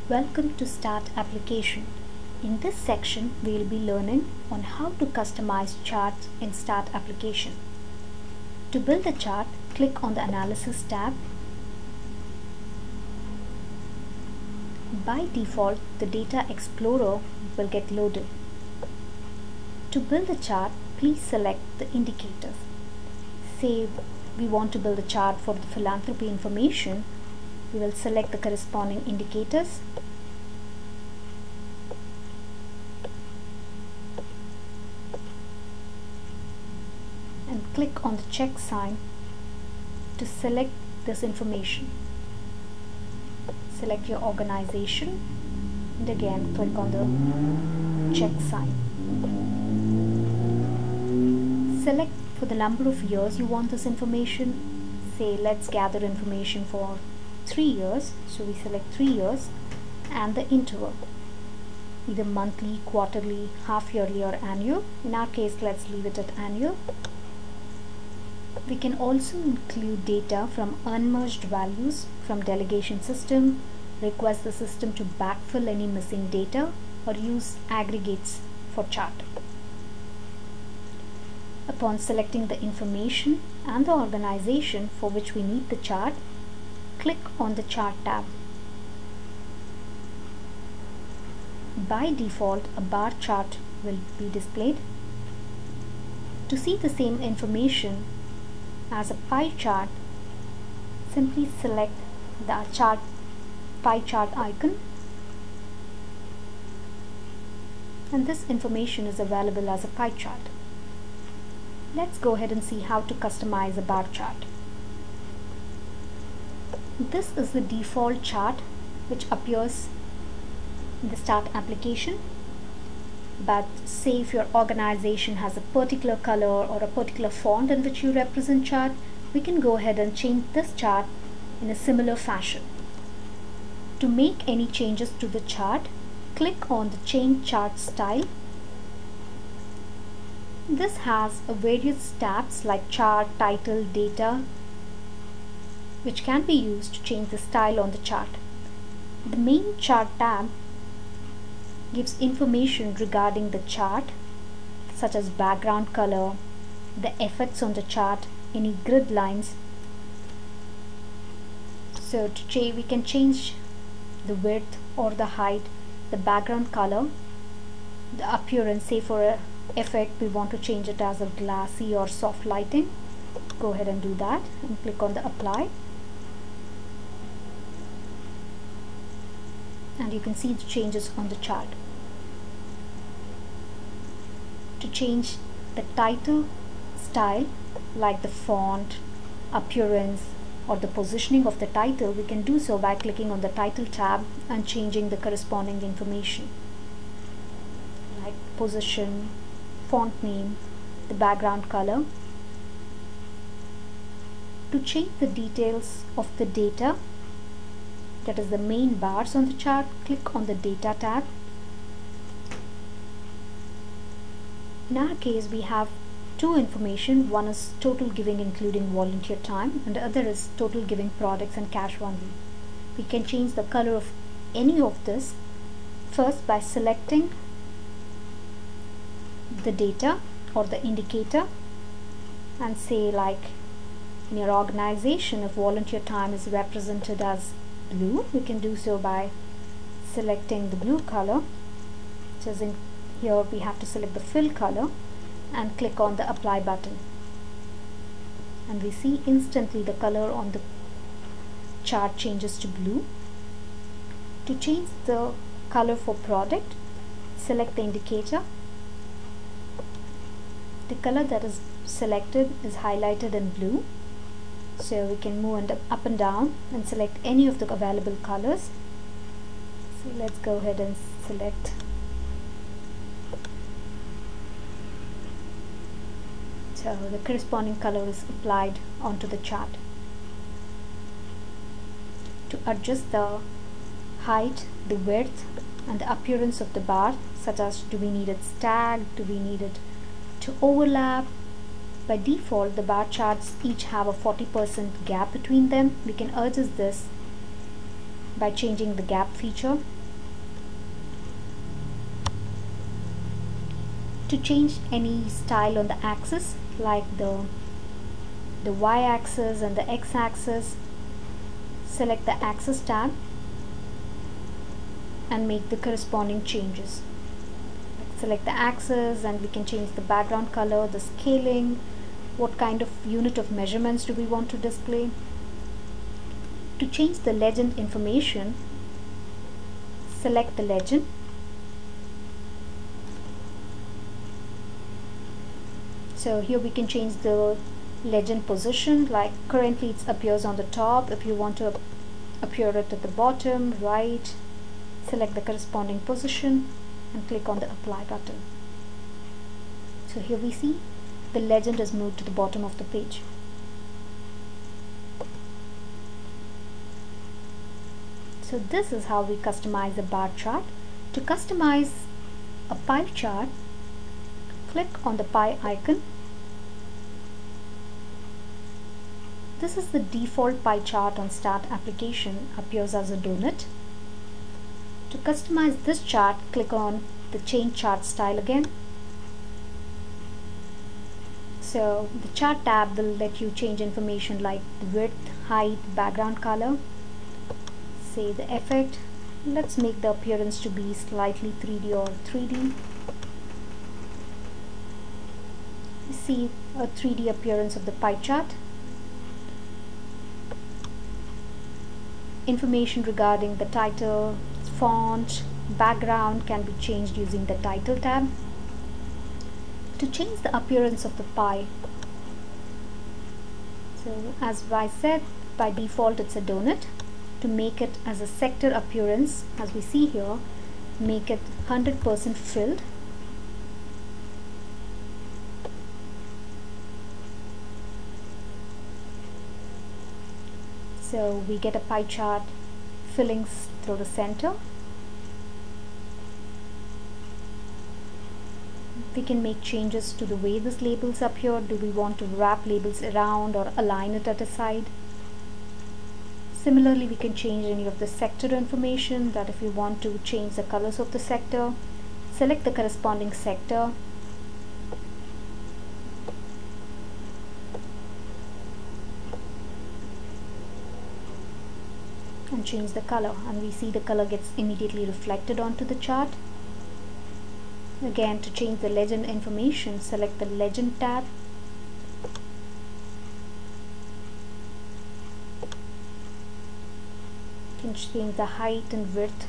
Welcome to Start Application. In this section, we will be learning on how to customize charts in Start Application. To build a chart, click on the Analysis tab. By default, the Data Explorer will get loaded. To build a chart, please select the indicators. Say we want to build a chart for the philanthropy information. We will select the corresponding indicators. And click on the check sign to select this information. Select your organization and again click on the check sign. Select for the number of years you want this information. Say let's gather information for 3 years, so we select 3 years, and the interval, either monthly, quarterly, half yearly or annual. In our case, let's leave it at annual. We can also include data from unmerged values from delegation system, request the system to backfill any missing data, or use aggregates for chart. Upon selecting the information and the organization for which we need the chart, click on the Chart tab. By default, a bar chart will be displayed. To see the same information as a pie chart, simply select the pie chart icon, and this information is available as a pie chart. Let's go ahead and see how to customize a bar chart. This is the default chart which appears in the Start application, but say if your organization has a particular color or a particular font in which you represent chart, we can go ahead and change this chart in a similar fashion. To make any changes to the chart, click on the Change Chart Style. This has various tabs like Chart, Title, Data, which can be used to change the style on the chart. The main Chart tab gives information regarding the chart, such as background color, the effects on the chart, any grid lines. So we can change the width or the height, the background color, the appearance. Say for an effect we want to change it as a glassy or soft lighting. Go ahead and do that and click on the Apply. And you can see the changes on the chart. To change the title style, like the font, appearance, or the positioning of the title, we can do so by clicking on the Title tab and changing the corresponding information like position, font name, the background color. To change the details of the data, that is the main bars on the chart, click on the Data tab. In our case, we have two information. One is total giving including volunteer time, and the other is total giving products and cash only. We can change the color of any of this first by selecting the data or the indicator, and say like in your organization, if volunteer time is represented as blue, we can do so by selecting the blue color. So in here we have to select the fill color and click on the Apply button, and we see instantly the color on the chart changes to blue. To change the color for product, select the indicator. The color that is selected is highlighted in blue, so we can move up and down and select any of the available colors. So let's go ahead and select so the corresponding color is applied onto the chart. To adjust the height, the width, and the appearance of the bar, such as do we need it stacked, do we need it to overlap. By default, the bar charts each have a 40% gap between them. We can adjust this by changing the gap feature. To change any style on the axis, like the y-axis and the x-axis, select the axis tab and make the corresponding changes. Select the axis and we can change the background color, the scaling, what kind of unit of measurements do we want to display. To change the legend information, select the legend. So here we can change the legend position, like currently it appears on the top. If you want to appear it at the bottom, right, select the corresponding position and click on the apply button. So here we see the legend is moved to the bottom of the page. So this is how we customize a bar chart. To customize a pie chart, click on the pie icon. This is the default pie chart on Start application, appears as a donut. To customize this chart, click on the change chart style again. So the chart tab will let you change information like the width, height, background color. Say the effect, let's make the appearance to be slightly 3D or 3D. You see a 3D appearance of the pie chart. Information regarding the title, font, background can be changed using the title tab. To change the appearance of the pie, so as I said, by default it's a donut. To make it as a sector appearance, as we see here, make it 100% filled. So we get a pie chart fillings through the center. We can make changes to the way these labels appear. Do we want to wrap labels around or align it at a side? Similarly, we can change any of the sector information, that if you want to change the colors of the sector, select the corresponding sector. And change the color, and we see the color gets immediately reflected onto the chart. Again, to change the legend information, select the legend tab. You can change the height and width.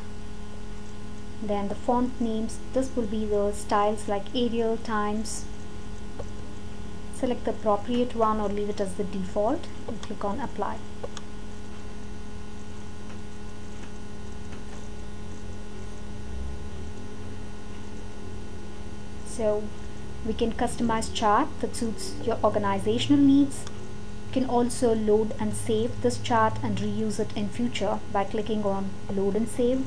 Then the font names, this will be the styles like Arial, Times. Select the appropriate one or leave it as the default and click on apply. So we can customize chart that suits your organizational needs. You can also load and save this chart and reuse it in future by clicking on load and save. You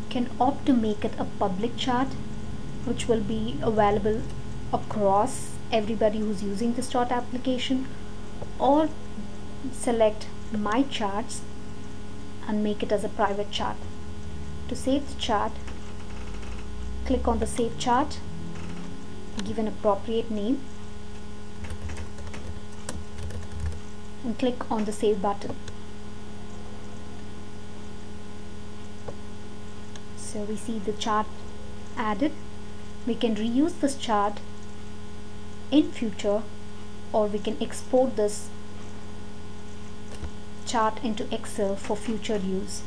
can opt to make it a public chart, which will be available across everybody who's using this chart application, or select my charts and make it as a private chart. To save the chart, click on the save chart, give an appropriate name and click on the save button. So we see the chart added. We can reuse this chart in future, or we can export this chart into Excel for future use.